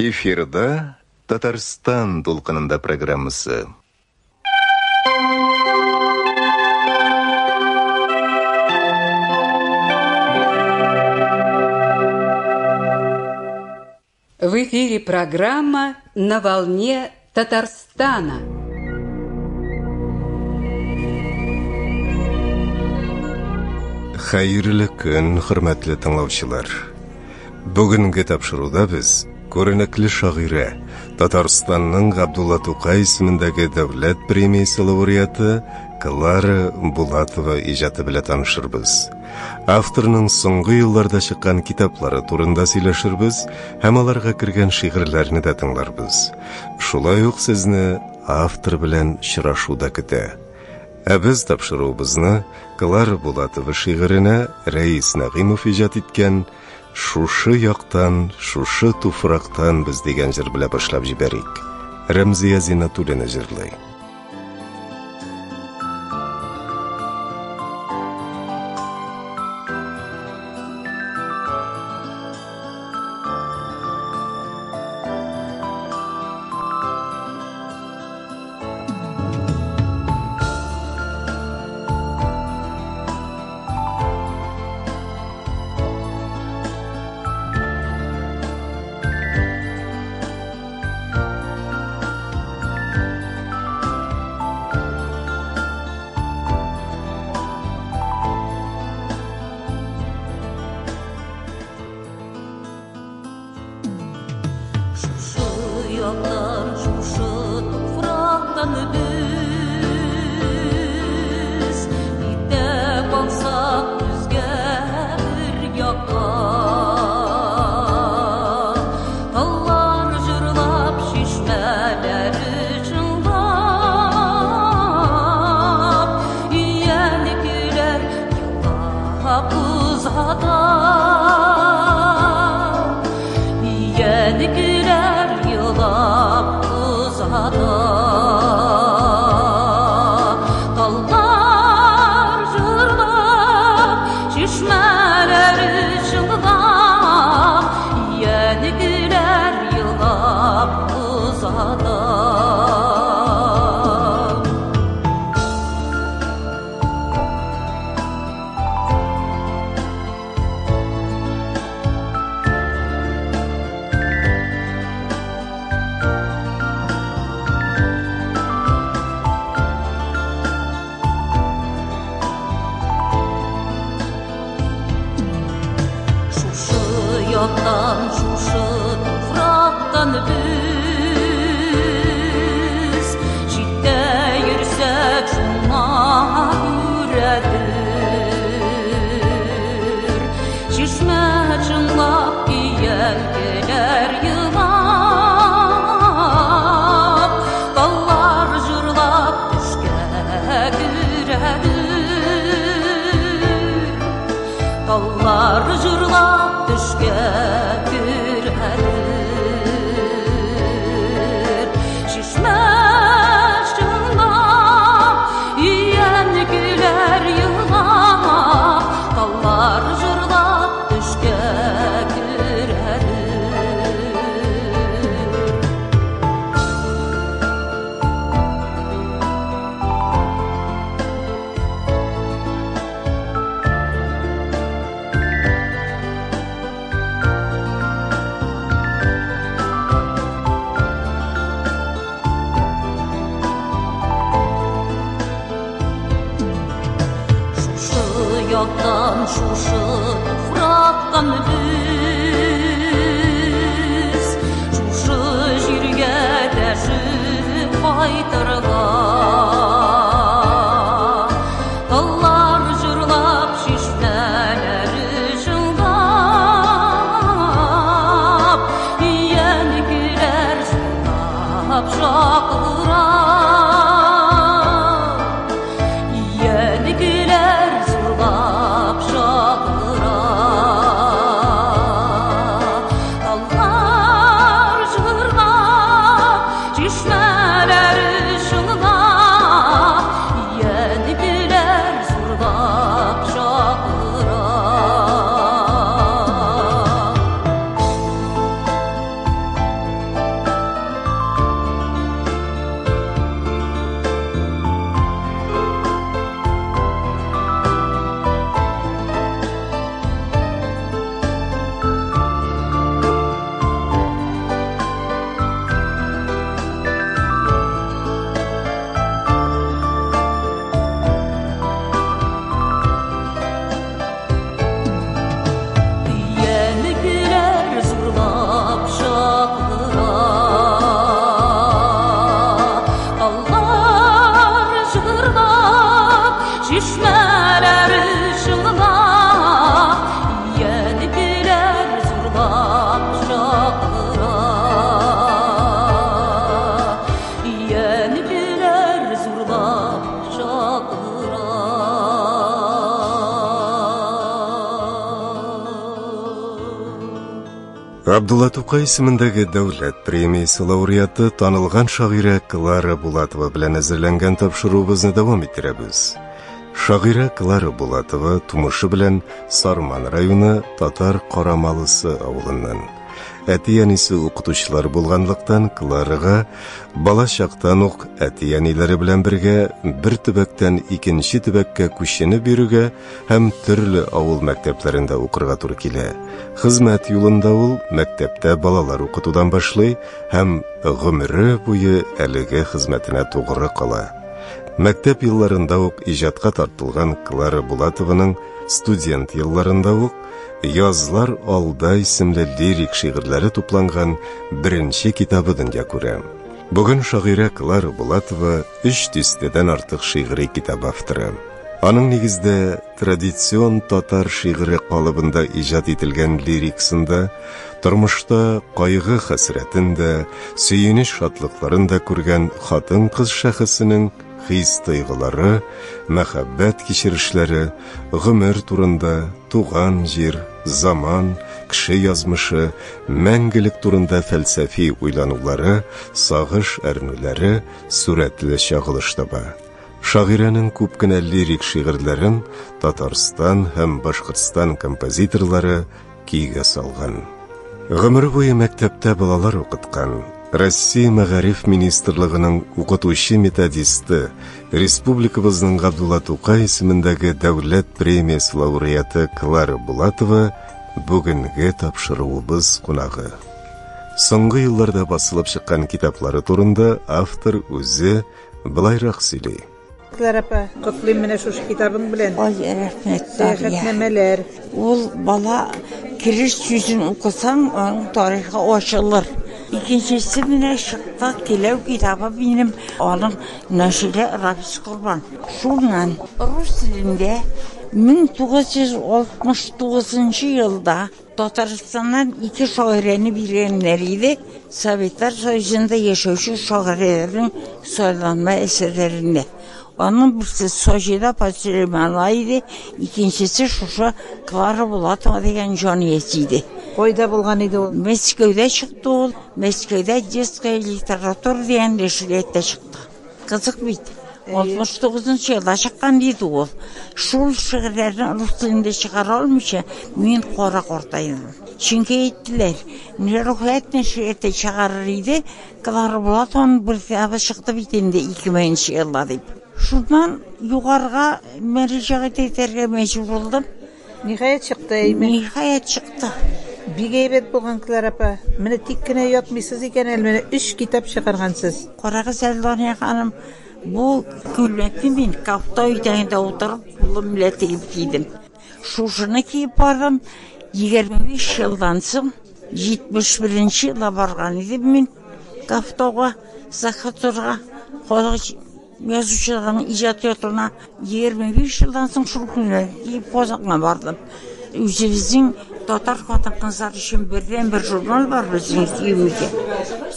Эфирда Татарстан толқынында программасы. В эфире программа «На волне Татарстана». Хайырлы күн, хөрмәтле тыңлаучылар. Бүгенге тапшыруда без күренекле шагыйрә, Татарстанның Габдулла Тукай исемендәге дәүләт премиясе лауреаты Клара Булатова иҗаты белән танышырбыз. Авторның соңгы елларда чыккан китаплары турында сөйләшербез һәм аларга кергән шигырьләрне дә тыңларбыз. Шулай ук сезне автор белән очрашуда көтә. Ә без тапшыруыбызны Клара Булатова шигыренә Рәис Нәгыймов иҗат иткән «Шушы яктан, шушы туфрактан» без дигән җыр белән башлап җибәрик. Рәмзия Зиннатуллина җырлый. Düşmeler Çeşmeler ışığına yeniler zurlap şakıra, yeniler zurlap şakıra. Абдулла Тукай исемендәге дәүләт премиясе лауреаты танылган шагыйрә Клара Булатова белән әзерләнгән тапшыруыбызны дәвам иттерәбез. Шагыйрә Клара Булатова тумышы белән Сарман районы Татар Карамалысы авылыннан. Әти-әнисе укытучылар булганлыктан Кларага бала чактан ук әти-әниләре белән бергә бер төбәктән икенче төбәккә күченеп йөрүгә һәм төрле авыл мәктәпләрендә укырга туры килә. Хезмәт юлында ул мәктәптә балалар укытудан башлый һәм гомере буе әлеге хезмәтенә тугры кала. Мәктәп елларында ук иҗатка тартылган Клара Булатованың студент елларында ук «Язлар алда» исемле лирик шигырьләре тупланган беренче китабы дөнья күрә. Бүген шагыйрә Клара Булатова 300-дән артык шигъри китап авторы. Аның нигездә традицион татар шигыре калыбында иҗат ителгән лириксында тормышта кайгы хәсрәтендә, сөенеч шатлыкларында күргән хатын-кыз шәхесенең хис тойгылары, мәхәббәт кичерешләре, гомер турында, туган җир, заман, кеше язмышы, мәңгелек турында фәлсәфи уйланулары, сагыш әрнүләре сурәтле чагылыш таба. Шагыйрәнең күп кенә лирик шигырьләрен Татарстан һәм Башкортстан композиторлары кигә салган. Гомер буе мәктәптә балалар укыткан. Россия Мәгариф министрлыгының укытучы методисты, республикабызның Абдулла Тукай исемендәге дәүләт премиясе лауреаты Клара Булатова бүгенге тапшыруыбыз кунагы. Соңгы елларда басылып чыккан китаплары турында автор үзе былайрак сөйли. Клара апа, котлыйм менә шушы китабың белән. Ой, рәхмәт. Сәхәтнәмәләр. Ул бала кириш сүзен укысаң, аның тарихы ачылыр. İkincisi менә чыкты Киләү китабы минем, аның нәшире Рафис Корбан. Шуннан рус телендә 1969 елда Татарстаннан 2 шагыйрәне биргәннәр иде. Советлар Союзында яшәүче шагыйрәләрнең сайланма әсәрләрендә. Аның берсе Саҗида Патримова иде, икенчесе шушы Клара Булатова дигән җаниясе иде. Кайда булган иде ул? Мәскәүдә чыкты ул. Мәскәүдә детская литература дигән нәшриятта чыкты. Кызык бит. 69 елда чыккан диде ул. Шул шигырьләрне рус телендә чыгара алмыйча, мин кара картайдым. Чөнки әйттеләр, Нурхат нәшриятта чыгарыр иде, Клара Булатованың бер китабы чыкты бит инде 2000 елда дип. Шуннан югарыга мәрҗәгать итәргә мәҗбүр булдым. Ниһаять чыкты әйме? Ниһаять чыкты. Бик әйбәт булган Клара апа. Менә тик кенә ятмыйсыз икән, әле 3 китап чыгаргансыз. Карагыз Әлдания ханым, бу күлмәкне мин кафта өйдәгендә утырып, кулым белән тигеп кидем. Шушыны киеп бардым. 25 елдан соң 71 елда барган идем мин кафтага, Сахатурга, халык язучыларның иҗат йортына. 25 елдан соң шул көнне киеп Казанга бардым. Үзебезнең татар хатын-кызлар өчен бер журнал бар безнең Сөембикә.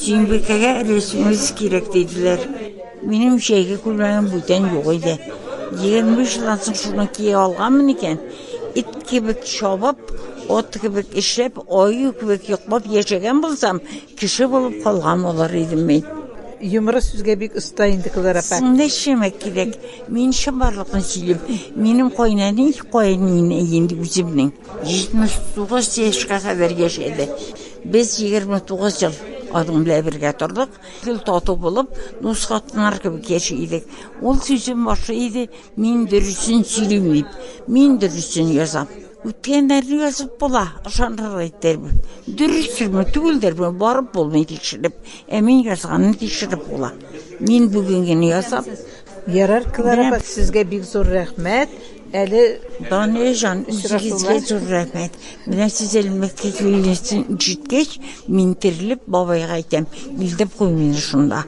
Сөембикәгә рәсемimiz кирәк диделәр. Минем җәйге күлмәгем бүтән юк иде. 25 елдан соң шуны кие алганмын икән. Ит кебек чабып, от кебек эшләп, аю кебек йоклап яшәгән булсам, кеше булып калган булыр идем мин. Юморы сүзгә бик оста инде Клара апа. Синде шемәк кирәк. Мин шабарлыкны сөйлим. Минем кайнаны инде үземнең 79 яшькә кадәр яшәде. Без 29 ел аның белән бергә тордык. Гел тату булып, дус хатыннар кебек яшидек. Ул сүзем башы иде, мин дөресен сөйлим дип. Мин дөресен язам. Үткәннәрне язып була, ышанырга итәрбез. Дөресме, түгелдерме, барып булмый тикшереп, мин язганны тикшереп була. Мин бүгенгене язам. Ярар Клара апа, сезгә бик зур рәхмәт. Әле Данияҗан, үзегезгә зур рәхмәт. Менә сез әлмәткә килгәнсен җиткәч, мин терелеп бабайга әйтәм, билдеп куй мине шунда.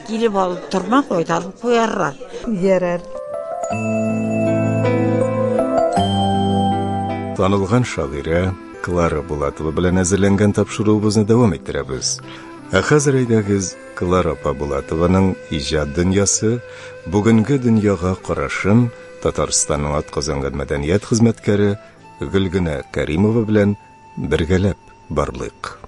Килеп алып торма, кайтарып куярлар. ярар. Танылган шагыйрә Клара Булатова белән әзерләнгән тапшыруыбызны дәвам иттерәбез. Хәзер әйдәгез Клара Булатованың иҗат дөньясы, бүгенге дөньяга карашын Татарстанның атказанган мәдәният хезмәткәре Гөлгенә Кәримова белән бергәләп барлык.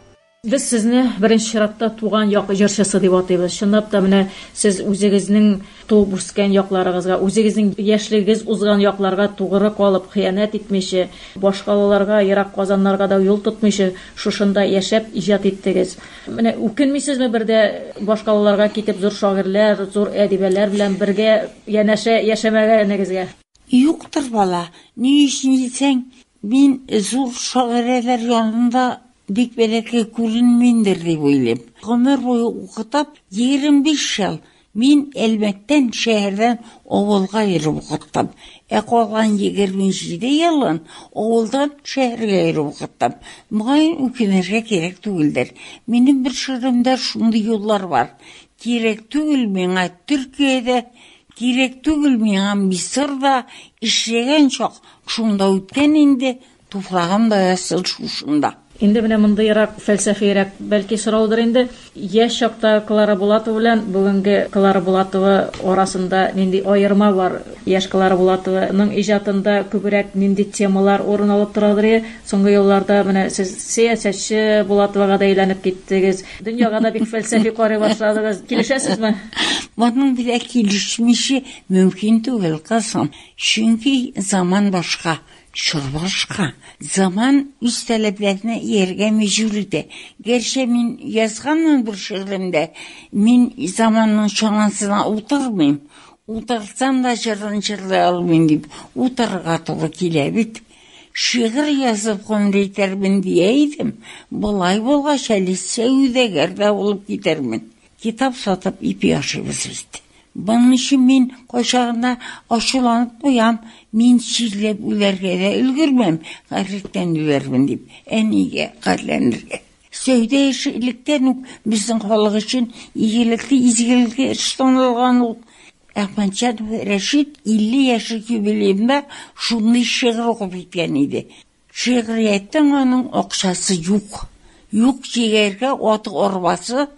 Без сезне беренче чиратта туган як җырчысы дип атыйбыз. Чынлап та менә сез үзегезнең туып үскән якларыгызга, үзегезнең яшьлегегез узган якларга тугры калып, хыянат итмичә, башкаларга, ерак казаннарга да юл тотмыйча, шушында яшәп иҗат иттегез. Менә үкенмисезме бердә башкаларга китеп зур шагыйрьләр, зур әдибәләр белән бергә янәшә яшәмәгәнегезгә? Юктыр бала. Ни өчен дисәң, мин зур шагыйрәләр янында бик бәләкәй күренминдер дип уйлыйм. Гомер буе укытып, 25 ел мин Әлмәттән шәһәрдән авылга йөреп укыттым. Калган 27 елын авылдан шәһәргә йөреп укыттым. Мөгаен үкенергә кирәк түгелдер. Минем бер шигыремдә шундый юллар бар. Кирәк түгел миңа Төркиядә, кирәк түгел миңа Мисырда эшләгән чак шунда үткән инде, туфрагым да ясыл шушында. Инде менә мондыйрак фәлсәфирәк бәлки сораудыр инде. Яшь чакта Клара Булатова белән бүгенге Клара Булатова арасында нинди аерма бар? Яшь Клара Булатованың иҗатында күбрәк нинди темалар урын алып торадыр? Соңгы елларда менә сез сәясәтче Булатовага да әйләнеп киттегез. Дөньяга да бик фәлсәфи карый башладыгыз. Килешәсезме? Моның белән килешмичә мөмкин түгел, кызым. Чөнки заман башка. Шурбашка. Zaman üst taleblerine yerge mecburide. Gerçi min yazganın bir şiirimde min zamanın şanasına oturmayayım. Otursam da çırlay almayayım deyip oturga toğru kelebit. Şiir yazıp konreytermin diyeydim. Bolay bolga şəlisse üdegerde olup gidermin. Kitap satıp ipi aşımız işte. Bunun için min koşağında aşılanıp koyam. Min şiirlep ülerge de ülgürmem. Gayretten ülermin deyip en iyiye garlenirge. Söyde eşilikten bizim halk için iyilikli izgilikli eriştanılgan Ahmetcan Reşit 50 yaşı kübülüğümde şunu şiir okup etken idi. Şiiriyetten onun okşası yok. Yok ciğerge otu orbası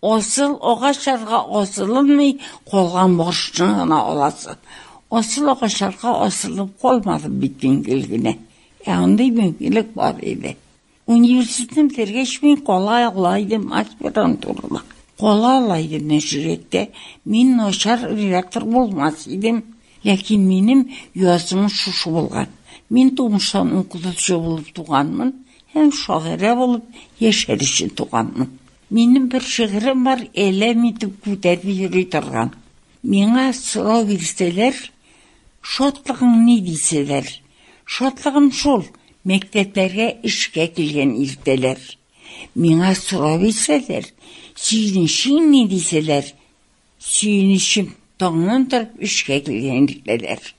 Osıl oğaçlarga osılınmay kolgan borçluğuna olası. Osıl oğaçlarga osılıp kolmadı bitkin gelgine. Onday mümkünlük var idi. Üniversitetim tergeçmeyin kolay alaydım aspiranturla. Kolay alaydım neşirette. Min noşar reaktör bulmasıydım. Lakin benim yazımın şuşu bulgan. Min doğmuştan okudukça bulup tuğanmın. Hem şaire bulup yaşar için tuğanmın. Benim bir şiirim var, elem itip kütəbi yürü тұрған. Миңа сұрау берселер, шотлығың не дейселер? Шотлығым шол, мектептерге ішке келген иртелер. Миңа сұрау берселер, сүйінішің не дейселер? Сүйінішім тоңнан тұрып ішке келген иртелер.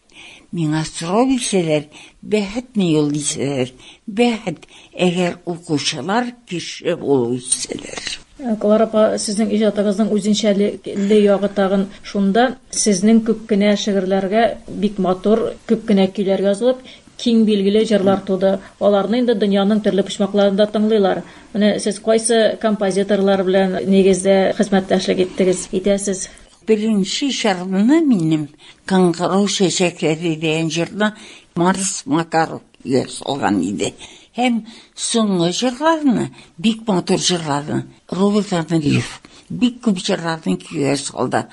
Миңа сұрау берселер, бәхет не ел дейселер? Бәхет, әгер оқушылар кеші болу дейселер. Клара апа, сезнең иҗатыгызның үзенчәлекле ягы тагын шунда, сезнең күп кенә шигырьләргә бик матур, күп кенә көйләр язылып, киң билгеле җырлар туды. Аларны инде дөньяның төрле почмакларында тыңлыйлар. Менә сез кайсы композиторлар белән нигездә хезмәттәшлек итәсез? Birinci şarkımı benim Kankara Çiçekleri diyen jırda Mars Makarov yazılgan idi. Hem soңғы жырларны, бик матур жырларны, Роберт Андреев, бик күп жырларын күйе салды.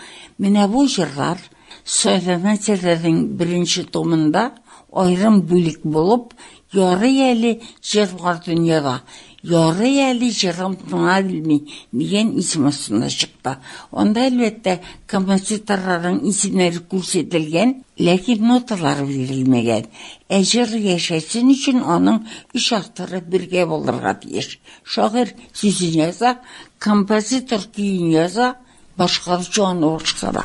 Менә бу жырлар Советлердің бірінші томында айрым бөлек болып, яры әлі жырлар дүнияда, яры әлі жырым тыңа білмей деген исім астында шықты. Онда әлбетте композиторлардың исімдері көрсетілген, ләкин ноталары берілмеген. Жыр яшәсен үшін оның үш авторы бірге болдырға тиеш. Шағир сөзін жаза, композитор күйін жаза, башқарушы оны орышқара.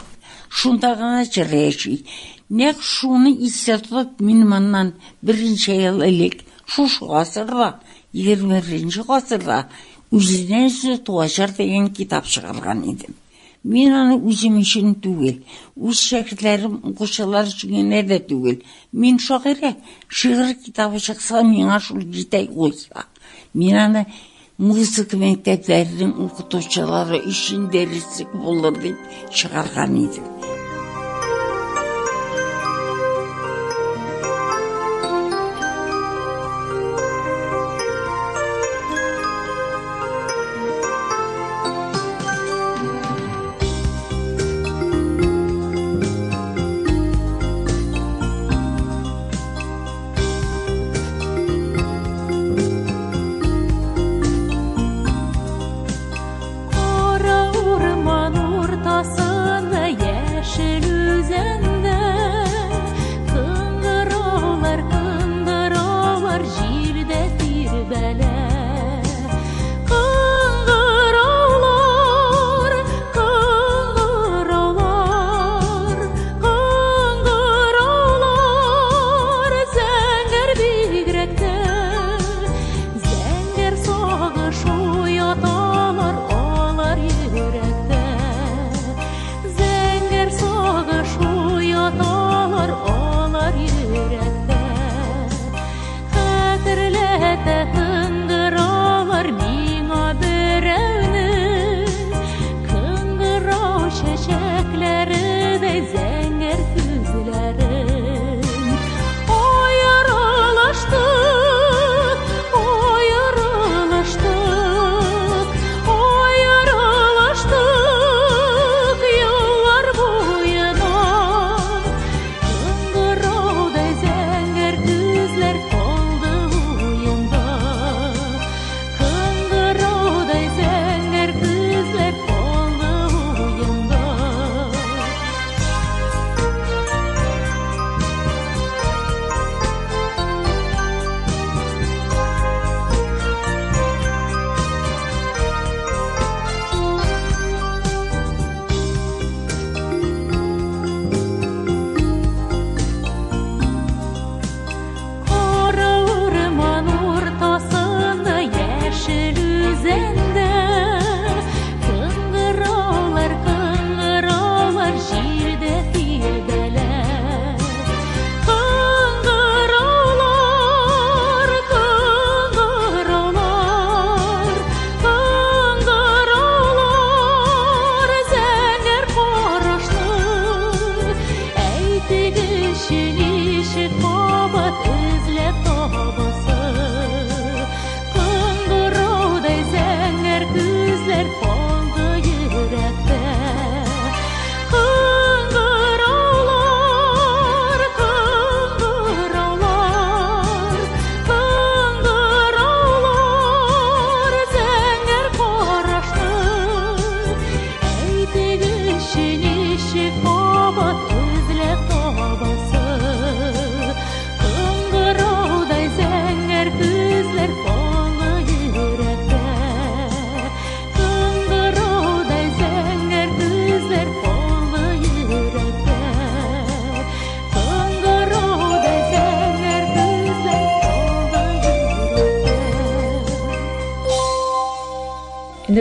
Шунда ғана жыр яшей. Нәк шуны исә тұтып мен маннан бірінші ел әлек, шушы ғасырда, 21-ші ғасырда өзінен сөз туашар деген китап шығарған едім. Мен аны үзім үшін түгел. Үз шәкіртлерім оқушылар үшін де түгел. Мен шоғыра, шиғыр китабы шықса, мен ашыл житай қойса. Мен аны музыка мектептерінің оқытушылары үшін дәрістік болыр деп шығарған едім.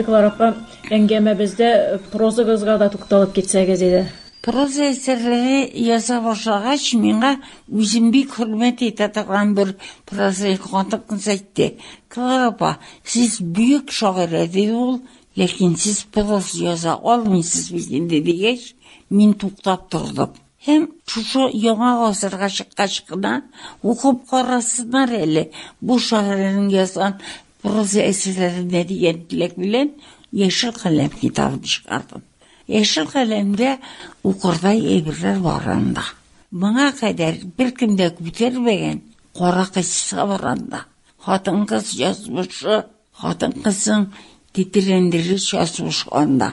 Клара апа, әңгәмәбездә прозагызга да тукталып китсәгез иде. Проза әсәрләре яза башлагач, миңа үзем бик хөрмәт итә торган бер проза хатын әйтте. Клара апа, сез бөек шагыйрь диде ул, ләкин сез проза яза алмыйсыз бит инде дигәч, мин туктап тордым. Һәм шушы яңа гасырга чыккач кына укып карасыннар әле бу шагыйрьнең язган проза әсәрләренә дигән теләк белән Яшел каләм китабын чыгардым. Яшел каләмдә укырдай әйберләр бар анда. Моңа кадәр беркем дә күтәрмәгән кара кыйсса бар анда. Хатын-кыз язмышы, хатын-кызның титрәндерүч язмышы анда.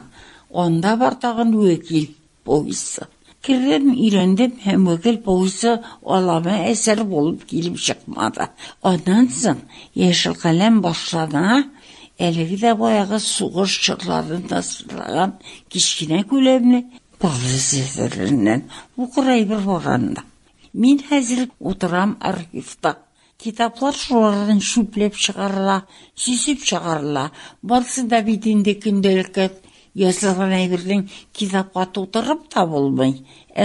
Анда бар тагын вәкил повесі. Кирдем, өйрәндем һәм вәкил повесі алама әсәр булып килеп чыкмады. Аннан соң Яшел каләм башлана. Әлеге дә баягы сугыш чорларын тасвирлаган кичкенә күләмле проза укырай бер баранда. Мин хәзер утырам архивта. Китаплар шулардан шүпләп чыгарыла, сисеп чыгарыла. Барысы да бит инде көндәлеккә Yazылған әйбердің китапқа тутырып та болмай.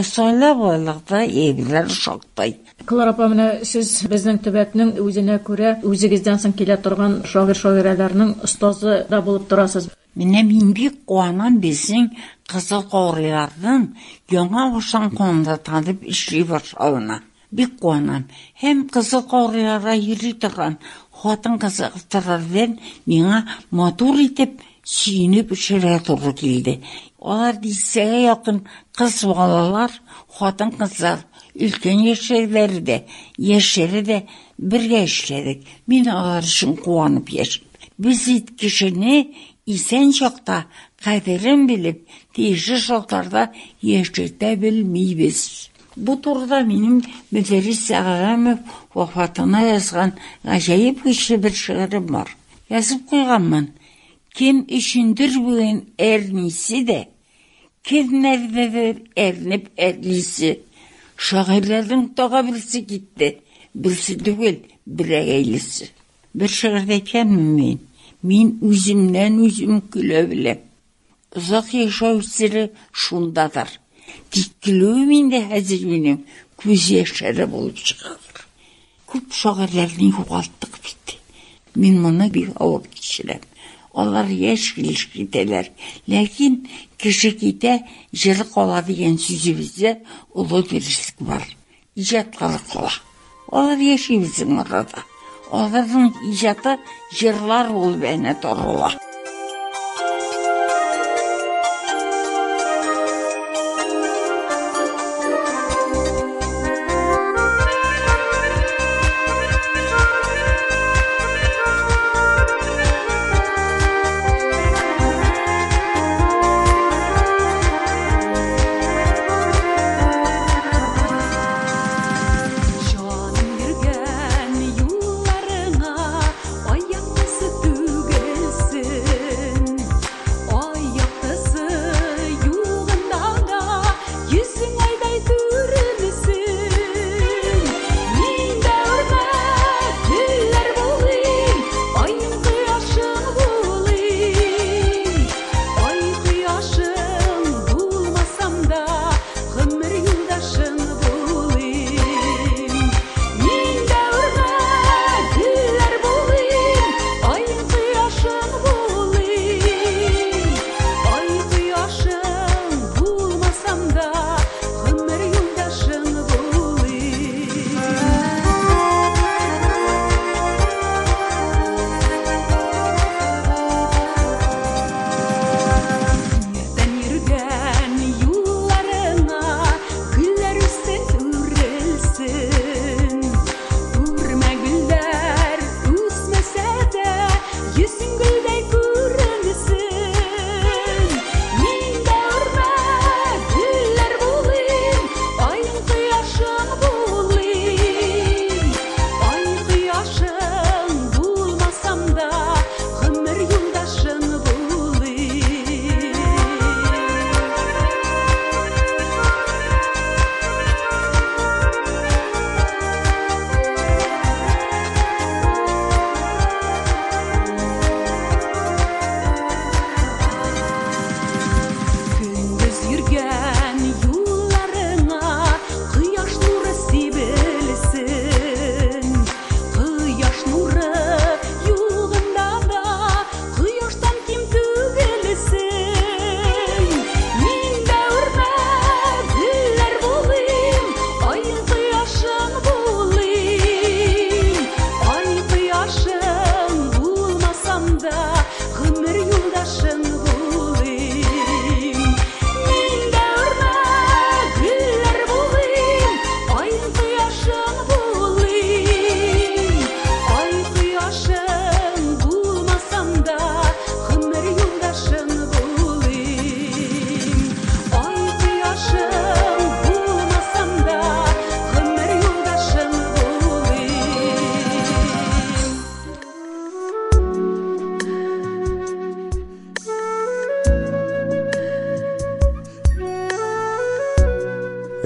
Сойлап ойлықта әйберлер шоқтай. Клара апа, менә сез безнең төбәкнең үзенә күрә үзегездән соң килә торган шагыйрьләрнең остазы да булып торасыз. Менә мин бик куанам безнең кызыл каурыйларның яңа ушан конда танып эшли башлавына. Бик куанам. Һәм кызыл каурыйларга йөри торган хатын кызыктырардан миңа матур итеп сөйнеп эшләргә туры килде. Алар дисәгә якын кыз балалар, хатын кызлар, өлкән яшьләре дә бергә эшләдек. Мин алар өчен куанып яшим. Без кешене исән чакта кадерен белеп, тиешле шартларда яшәртә белмибез. Бу турыда минем Мөдәррис Әгамов вафатына язган гаҗәеп көчле бер шигырем бар. Язып куйганмын. Kim işindir bugün ernisi de, kim nerededir ernip erlisi. Şairlerden dağa birisi gitti, birisi değil, bireylisi. Bir şiirdeyken min üzümden üzüm gülebilem. Uzak yaşav siri şundadır. Dikkiluğumin de hazirminim, göz yaşarı bulup çıkarır. Küp şairlerini yuvalttık bitti. Min bunu bir avuk geçirem. Onlar yaş ilişkideler. Lakin kişi gide jırık ola diyen sözümüzde ulu bir risk var. İcatkalık ola. Onlar yaşayımızın orada. Onların icatı jırlar ol bana doğrula.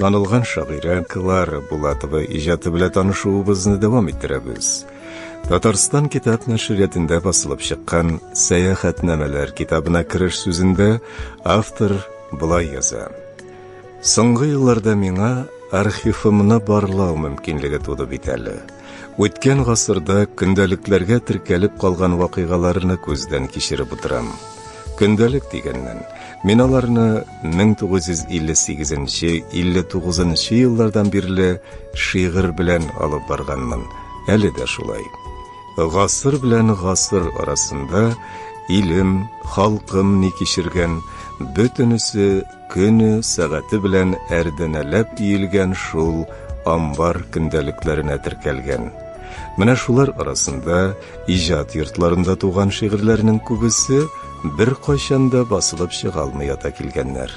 Танылган шагыйрә Клара Булатова иҗаты белән танышуыбызны дәвам иттерәбез. Татарстан китап нәшриятында басылып чыккан «Сәяхәтнамәләр» китабына кереш сүзендә автор булай яза. Соңгы елларда миңа архивымны барлау мөмкинлеге туды бит әле. Үткән гасырда көндәлекләргә теркәлеп калган вакыйгаларны күздән кичереп утырам. Көндәлек дигәннән, мин аларны 1958-59 еллардан бирле шигырь белән алып барганмын. Әле дә шулай. Гасыр белән гасыр арасында илем, халкым ни кичергән, бөтенесе көне сәгате белән әрдәнәләп иелгән шул амбар көндәлекләренә теркәлгән. Менә шулар арасында иҗат йортларында туган шигырьләрнең күбесе бер кайчанда басылып чыга алмый ята килгәннәр.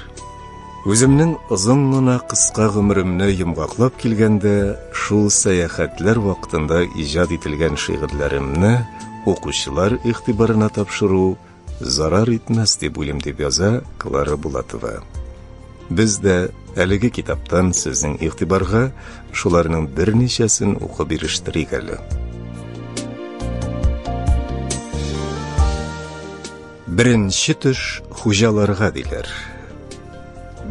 Үземнең озын гына кыска гомеремне йомгаклап килгәндә, шул сәяхәтләр вакытында иҗат ителгән шигырьләремне укучылар игътибарына тапшыру зарар итмәс дип уйлыйм, дип яза Клара Булатова. Без дә әлеге китаптан сезнең игътибарга шуларның берничәсен укып бирештерик әле. Беренче төш хуҗаларга диләр.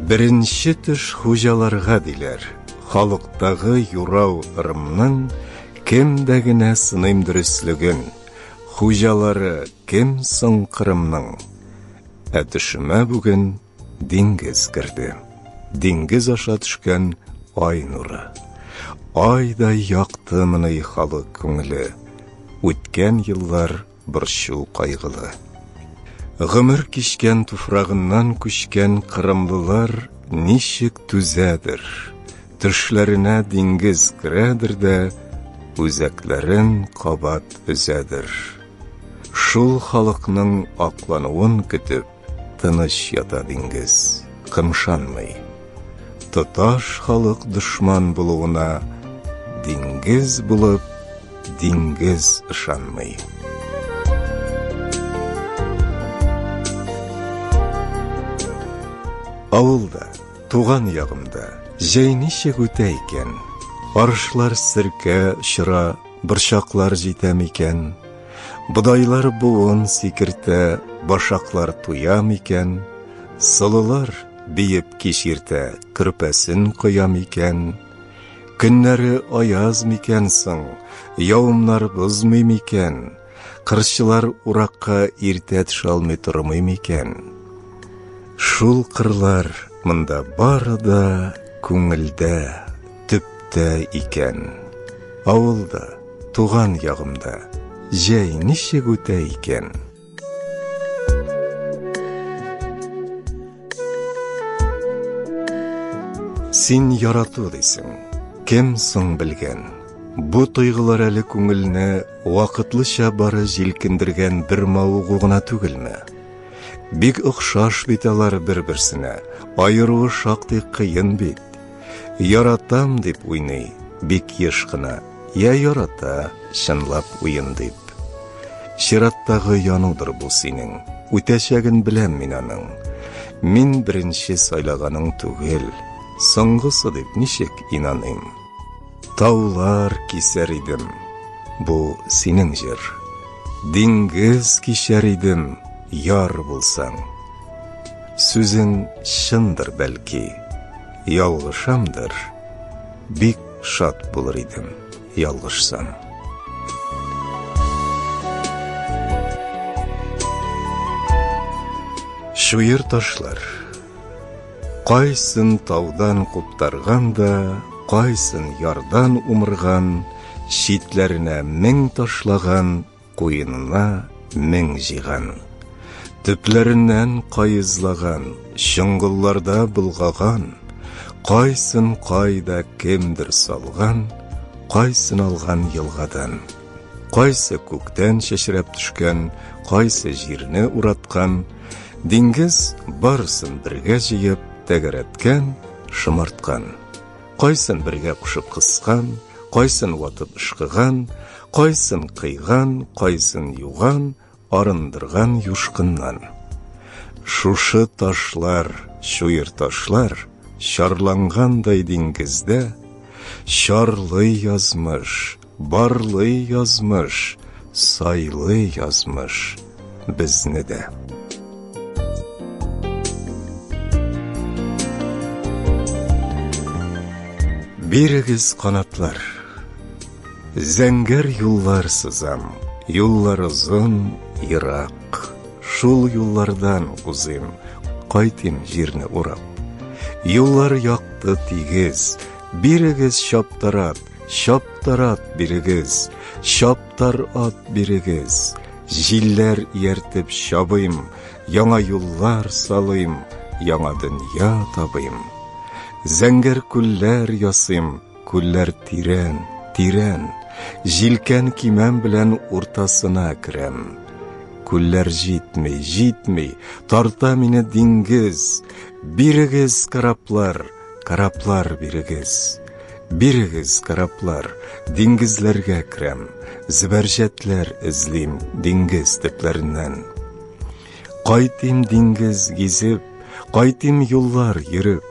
Беренче төш хуҗаларга диләр. Халыктагы юрау ырымның кемдә генә сыным дөрестлеген. Хуҗалары кем соң Кырымның? Төшемә бүген диңгез керде. Диңгез аша төшкән ай нуры. Айдай якты моны халык күңеле. Үткән еллар борчу кайгылы. Гомер кичкән туфрагыннан күчкән кырымлылар ничек түзәдер? Төшләренә диңгез керәдер дә, үзәкләрен кабат өзәдер. Шул халыкның аклануын көтеп, тыныч ята диңгез, кымшанмый. Тоташ халык дошман булуына, диңгез булып, диңгез ышанмый. Авылда, туган ягымда, җәй ничек үтә икән? Арышлар серкә чыра, борчаклар җитә микән? Будайлар буын сикертә, башаклар туя микән? Солылар биеп кичиртә, көрпәсен коя микән? Көннәре аяз микән соң, яумнар бозмый микән? Кырчылар уракка иртә төшалмый тормый микән? Шул кырлар монда бары да күңелдә, төптә икән. Авылда, туган ягымда, җәй ничек үтә икән? Син ярату дисең, кем соң белгән? Бу тойгылар әле күңелне вакытлыча бары җилкендергән бер мавыгу гына түгелме? Бик охшаш бит алар бер-берсенә, айыруы шактый кыен бит. Яратам дип уйный, бик еш кына, я ярата, чынлап уен дип. Чираттагы янудыр бу синең, үтәчәген беләм мин аның. Мин беренче сайлаганың түгел, соңгысы дип ничек инаныйм. Таулар кисәр идем, бу синең җир. Диңгез кичәр идем, яр булсаң. Сүзең чындыр бәлки, ялгышамдыр, бик шат булыр идем, ялгышсам. Шуер ташлар. Кайсын таудан куптарган да, кайсын ярдан умырган, читләренә мең ташлаган, куенына мең җыйган. Төпләреннән кайызлаган, шыңгылларда булгаган, кайсын кайда кемдер салган, кайсын алган елгадан. Кайсы күктән чәчрәп төшкән, кайсы җирне ураткан, диңгез барсын бергә җыеп тәгәрәткән, шымарткан. Кайсын бергә кушып кыскан, кайсын ватып ышкыган, кайсын кыйган, кайсын юган, арындырган юшкыннан. Шушы ташлар, шуер ташлар, шарлангандай диңгездә, шарлы язмыш, барлы язмыш, сайлы язмыш безне дә. Бирегез канатлар, зәңгәр юллар сызам, юллар озын, ерак. Шул юллардан узыйм, кайтыйм җирне урап. Юллар якты тигез, бирегез чаптарат, чаптарат бирегез, чаптар ат бирегез. Җилләр ияртеп чабыйм, яңа юллар салыйм, яңа дөнья табыйм. Зәңгәр күлләр ясыйм, күлләр тирән, тирән. Җилкән кимәм белән уртасына керәм. Күлләр җитмей, җитмей, тарта мине диңгез. Бирегез караплар, караплар бирегез. Бирегез караплар, диңгезләргә керәм. Зибәрҗәтләр эзлим диңгез төпләреннән. Кайтыйм диңгез гизеп, кайтыйм юллар йөреп.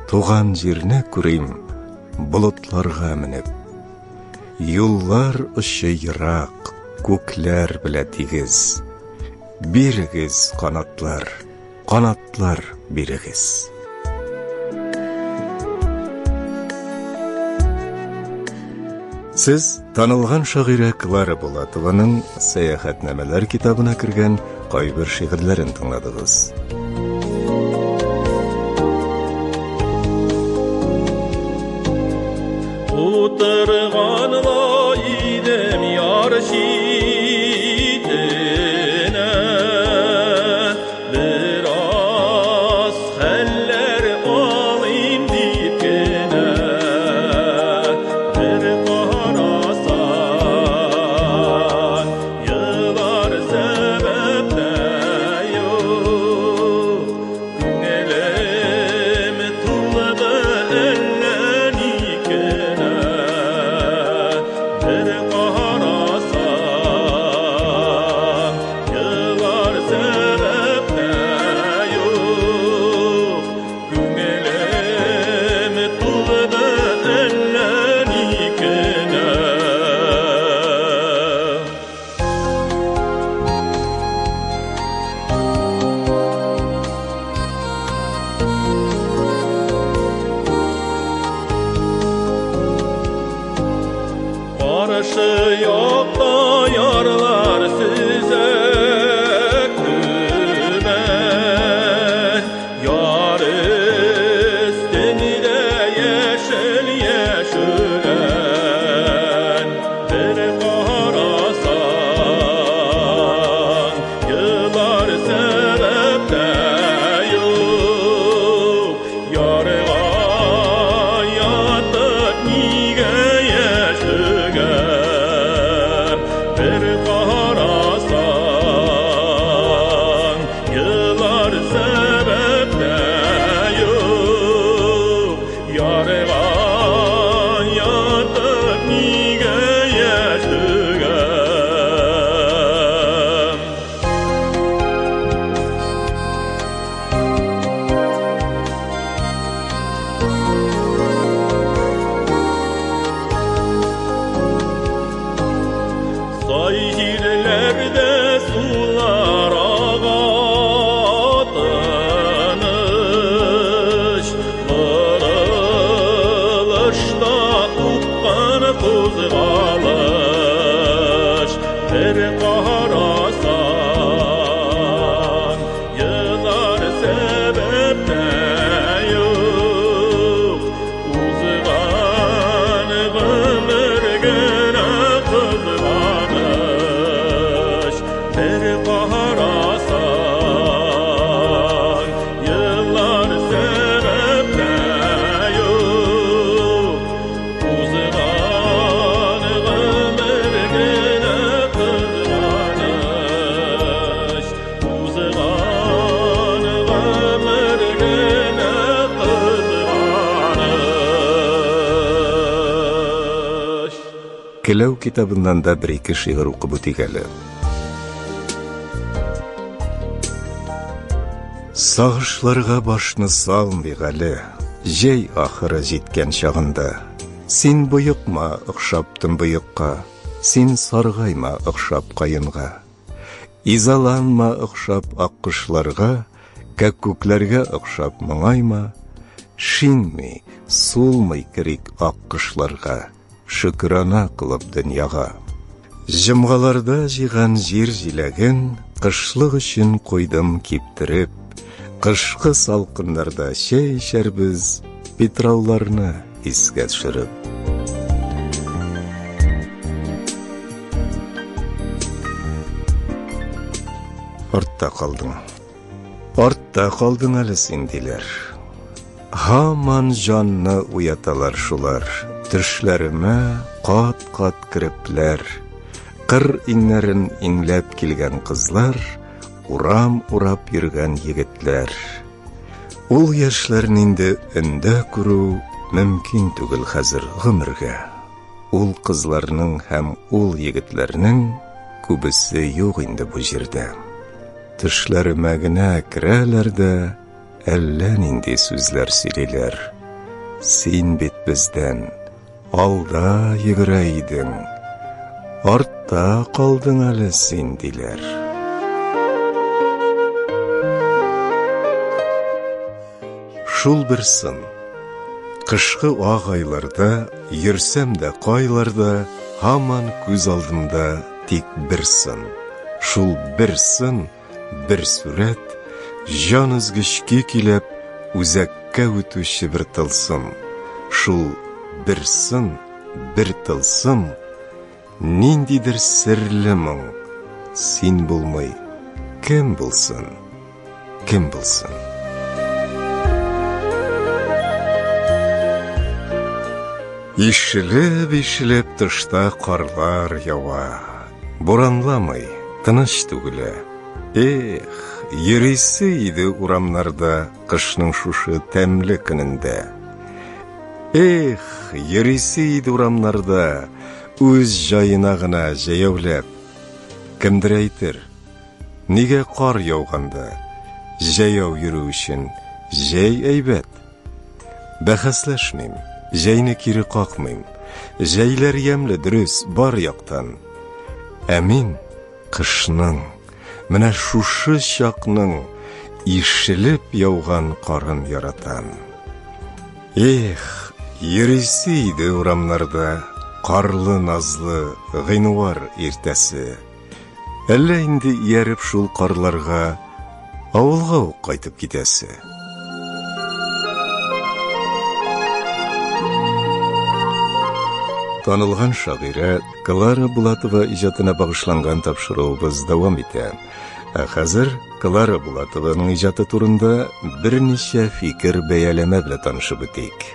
Туган җирне күрим, болытларга менеп. Юллар очы ерак, күкләр белә тигез. Бирегез канатлар, канатлар бирегез. Сез танылган шагыйрә Клара Булатованың Сәяхәтнамәләр китабына кергән кайбер шигырьләрен тыңладыгыз. Утырганла идем яр читенә, бераз хәлләр алыйм дип кенә. Бер карасаң, еллар сәбәптә юк. Күңелем тулды әллә никенә. Bir qarasam, yıllar sebepte yok. Күңелем тулды әллә никенә. Каршы якта ярлар сөзәк түбән, яр өстендә яшел яшүлән. Bir карасаң, yıllar sebepte yok. Yarга ятып нигә яшәгән? Bir карасаң, yıllar sebepte yok. Yarга ятып нигә яшәгән? Сай җирләрдә сулар агатыныш, борылышта уккан кузгалыш. Bir карасаң, yıllar sebepte yok. Узган гомер генә кызганыш. Bir карасаң, yıllar sebepte yok. Узган гомер генә кызганыш. Узган гомер генә кызганыш. Келәү китабыннан да бер-ике шигырь укып үтик әле. Сагышларга башны салмыйк әле, җәй ахыры җиткән чагында. Син бұйықма ұқшаптың бұйыққа, син сарғайма ұқшап қайынға. Изаланма ұқшап аққышларға, кәккөкләргә ұқшап мұңайма. Шинмей, сулмай керик аққышларға, шүкірана қылып дүнияға. Жымғаларда жиған жер жиләген, қышлық үшін қойдым кептіріп. Қышқы салқындарда шәй шәрбіз, петрауларны иске түсіріп. Артта қалдың әлі сен дейлер. Хаман жанны уяталар шулар, түшләріме қат-қат кіріплер. Қыр иңнәрін иңләп келген қызлар, урам урап йөргән егетләр. Ул яшьләрне инде өндә күрү мөмкин түгел хәзер гомергә. Ул кызларның һәм ул егетләрнең күбесе юк инде бу җирдә. Төшләремә генә керәләр дә, әллә нинди сүзләр сөйлиләр. Син бит бездән алда йөгерә идең, артта калдың әле син диләр. Шул бер сын. Кышкы агайларда, йөрсәм дә кайларда, һаман күз алдымда тик бер сын. Шул бер сын, бер сүрәт, жан үзгечкә килеп, үзәккә үтүче бер тылсым. Шул бер сын, бер тылсым, ниндидер серле моң. Син булмый, кем булсын, кем булсын? Ишелеп тышта карлар ява, буранламый, тыныч түгеле. Эх, йөрисе иде урамнарда кышның шушы тәмле көнендә. Эх, йөрисе иде урамнарда үз җаена гына җәяүләп. Кемдер әйтер, нигә кар яуганда җәяү йөрү өчен җәй әйбәт. Бәхәсләшмим, җәйне кире какмыйм. Җәйләр ямлы дөрес бар яктан. Ә мин кышның, менә шушы чакның ишелеп яуган карын яратам. Эх, йөрисе иде урамнарда карлы назлы гыйнвар иртәсе. Әллә инде ияреп шул карларга авылга ук кайтып китәсе. Танылган шагыйрә Клара Булатова иҗатына багышланган тапшыруыбыз дәвам итә. Ә хәзер Клара Булатованың иҗаты турында берничә фикер бәяләмә белән танышып үтик.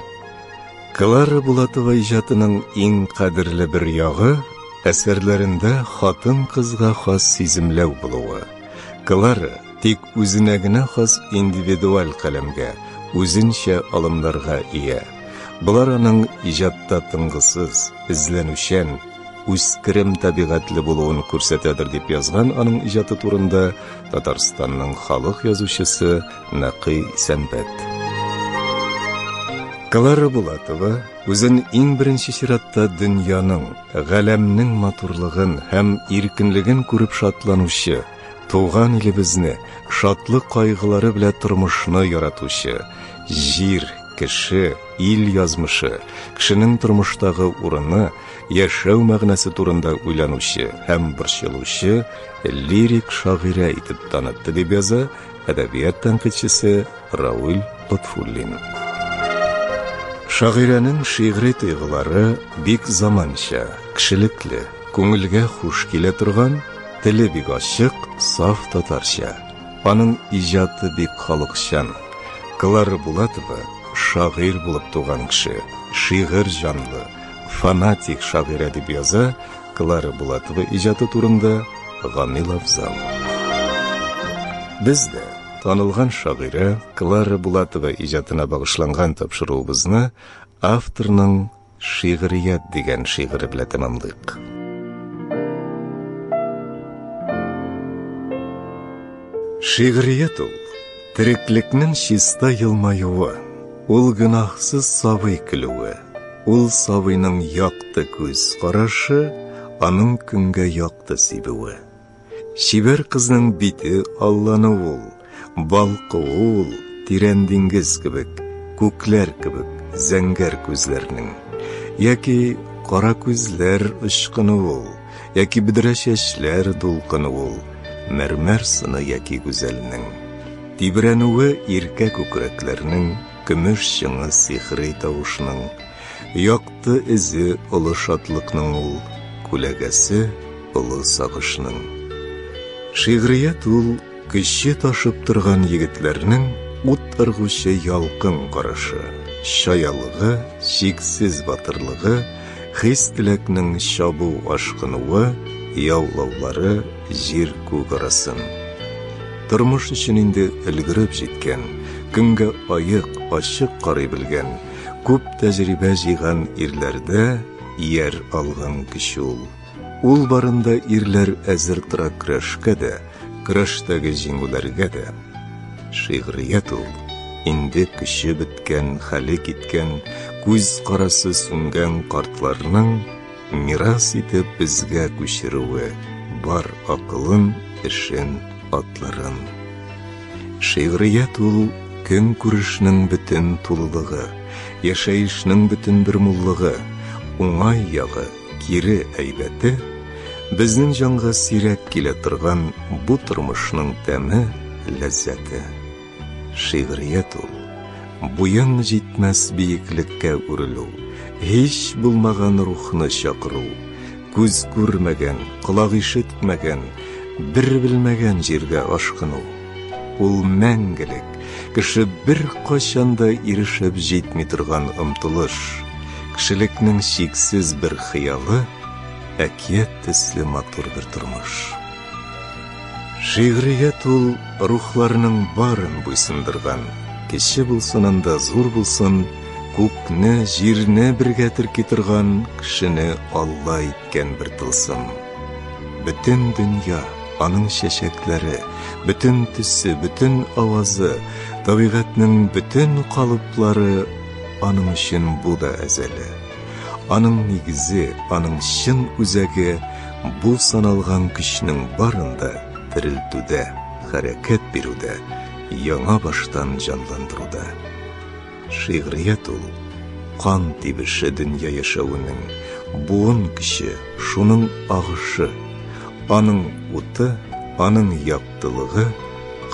Клара Булатова иҗатының иң кадерле бер ягы әсәрләрендә хатын-кызга хас сиземләү булуы. Клара тик үзенә генә хас индивидуаль каләмгә, үзенчә алымнарга ия. Булар аның иҗатта тынгысыз, эзләнүчән, үскерем табигатьле булуын күрсәтәдер дип язган аның иҗаты турында Татарстанның халык язучысы Нақый Сәнбәт. Клара Булатова үзен иң беренче чиратта дөньяның, галәмнең матурлыгын һәм иркенлеген күреп шатланучы, туган илебезне, шатлык кайгылары белән тормышны яратучы, җир, кеше, ил язмышы, кешенең тормыштагы урыны, яшәү мәгънәсе турында уйланучы һәм борчылучы лирик шагыйрә итеп танытты дип яза әдәбият тәнкыйтьчесе Рауль Лотфуллин. Шагыйрәнең шигъри тойгылары бик заманча, кешелекле, күңелгә хуш килә торган, теле бик ачык, саф татарча. Аның иҗаты бик халыкчан. Клара Булатова шагыйрь булып туган кеше, шигырь җанлы, фанатик шагыйрә дип яза Клара Булатова иҗаты турында Гамил Афзал. Бездә танылган шагыйрә Клара Булатова иҗатына багышланган тапшыруыбызны авторның «Шигърият» дигән шигыре белән тәмамлыйк. Шигърият ул тереклекнең чиста елмаюы, ул гөнаһсыз сабый көлүе, Ул сабыйның яқты күз карашы, аның күнгә яқты сибуе. Шибер кызның бите алланы ул, балкы ул, тирән диңгез кебек, күкләр кебек, зәңгәр күзләрнең. Яки кара күзләр ышкыны ул, яки бидрә чәчләр дулкыны ул, мәрмәр сыны яки гүзәлнең. Тибрәнүе иркә күкрәкләрнең, көмеш шыңы сихри тавышның. Якты эзе олы шатлыкның ул, күләгәсе олы сагышның. Шигърият ул кече ташып торган егетләрнең ут ыргучы ялкын карашы, шаялыгы, шиксез батырлыгы, хис-теләкнең чабу ашкынуы, яулаулары җир күк арасын. Тормыш өчен инде өлгереп җиткән, көнгә аяк ачык карый белгән, күп тәҗрибә җыйган ирләрдә яр алган кеше ул. Ул барында ирләр әзер тора көрәшкә дә, көрәштәге җиңүләргә дә. Шигърият ул инде кеше беткән, хәле киткән, күз карасы сүнгән картларның мирас итеп безгә күчерүе, бар акылын, эшен, атларын. Шигърият ул көн күрешнең бөтен тулылыгы, яшәешнең бөтен бер муллыгы, уңай ягы, кире әйбәте, безнең җанга сирәк килә торган бу тормышның тәме, ләззәте. Шигърият ул буян җитмәс биеклеккә үрелү, һич булмаган рухны чакыру, күз күрмәгән, колак ишетмәгән, бер белмәгән җиргә ашкыну. Ул мәңгелек, кеше бер качанда ирешеп җитми торган омтылыш, кешелекнең чиксез бер хыялы, әкият төсле матур бер тормыш. Шигърият ул рухларның барын буйсындырган, кече булсын анда зур булсын, күкне, җирне бергә терки торган, кешене Алла иткән бер тылсым. Бөтен дөнья, аның чәчәкләре, бөтен төсе, бөтен авазы, табигатьнең бөтен калыплары аның өчен бу да әзәле. Аның нигезе, аның чын үзәге бу саналган көчнең барында терелтүдә, хәрәкәт бирүдә, яңа баштан җанландыруда. Шигърият ул кан тибеше дөнья яшәүнең, буын көче, шуның агышы, аның уты, аның яктылыгы,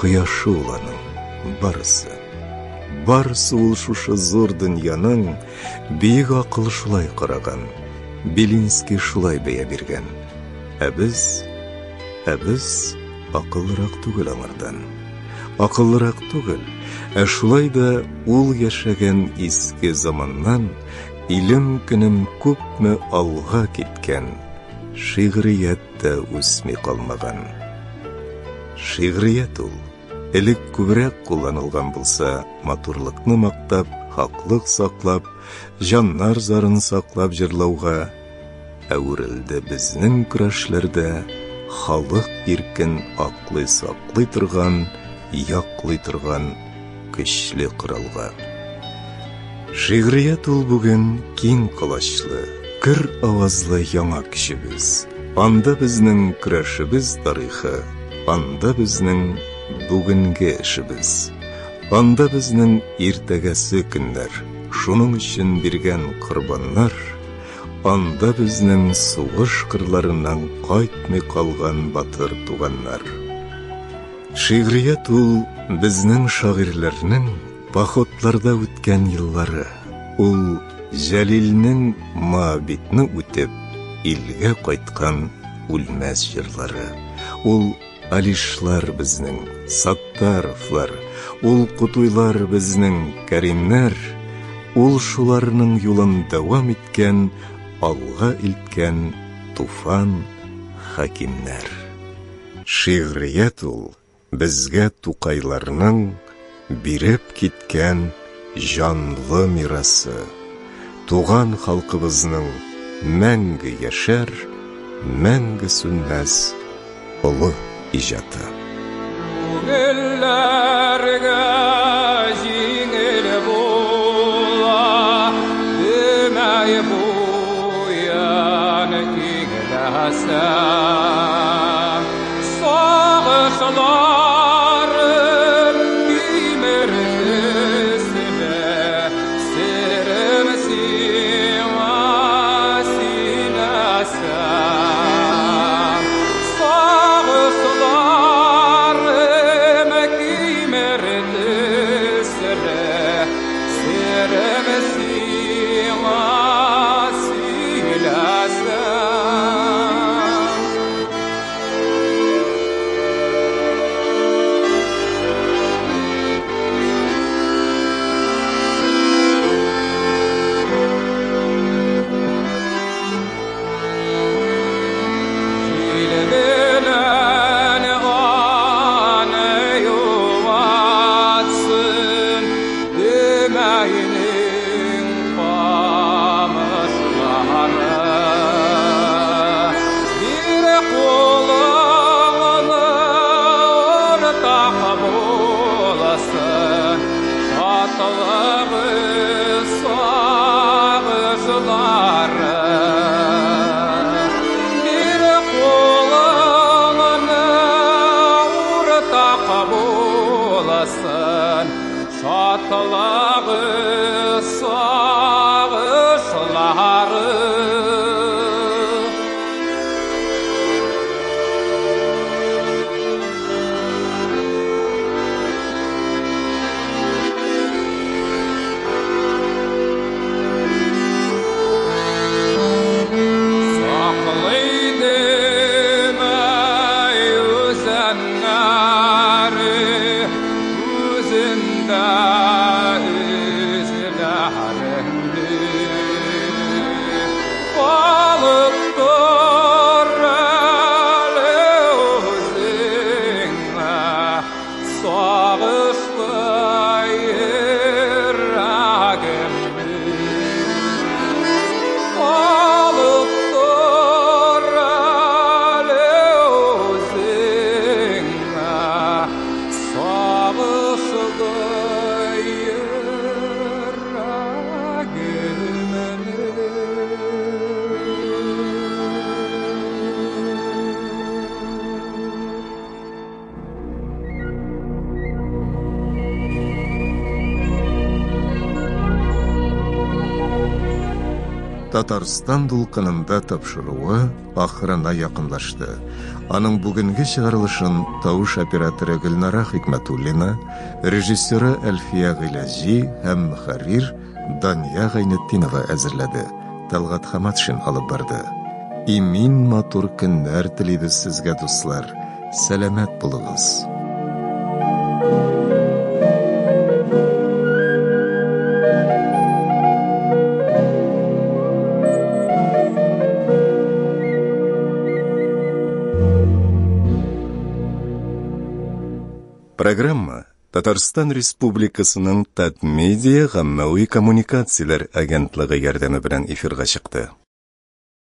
кояшы ул аның барысы. Барысы ул шушы зур дөньяның бик акыл шулай караган, Белинский шулай бәя биргән. Ә без акыллырак түгел аңардан. Акыллырак түгел, ә шулай да ул яшәгән иске заманнан илем көнем күпме алга киткән, шигърият та үсми калмаган. Шигърият ул элек күбрәк кулланылган булса, матурлыкны мактап, хаклык саклап, җаннар зарын саклап җырлауга, әверелде безнең көрәшләрдә халык иркен аклый саклый торган, яклый торган көчле коралга. Шигърият ул бүген киң кылачлы, көр авазлы яңа кешебез. Анда безнең көрәшебез тарихы, анда безнең бүгенге эшебез. Анда безнең иртәгәсе көннәр, шуның өчен биргән корбаннар, анда безнең сугыш кырларыннан кайтмый калган батыр туганнар. Шигърият ул безнең шагыйрьләрнең походларда үткән еллары. Ул Җәлилнең Моабитны үтеп, илгә кайткан үлмәс җырлары. Ул Алишлар безнең, Саттаровлар, ул Кутуйлар безнең, Кәримнәр, ул шуларның юлын дәвам иткән, алга илткән туфан хакимнәр. Шигърият ул безгә Тукайларның биреп киткән җанлы мирасы, туган халкыбызның мәңге яшәр, мәңге сүнмәс олы иҗаты. Күңелләргә җиңел була, буян игіләсәм, сағышыларым кимірдісілі, сірім сиңа силәсәм. Сағышыларым кимірдісілі, сірім сиңа şatlығы сағышылары. Татарстан дулкынында тапшыруы ахырына якынлашты. Аның бүгенге чыгарылышын тавыш операторы Гөлнара Хикмәтуллина, режиссеры Әлфия Гыйләзи һәм мөхәррир Дания Гайнетдинова әзерләде. Талгат Хаматшин алып барды. Имин матур көннәр телибез сезгә, дуслар. Сәламәт булыгыз. Программа Татарстан Республикасының Татмедиа гаммәви коммуникацияләр агентлыгы ярдәме белән эфирга чыкты.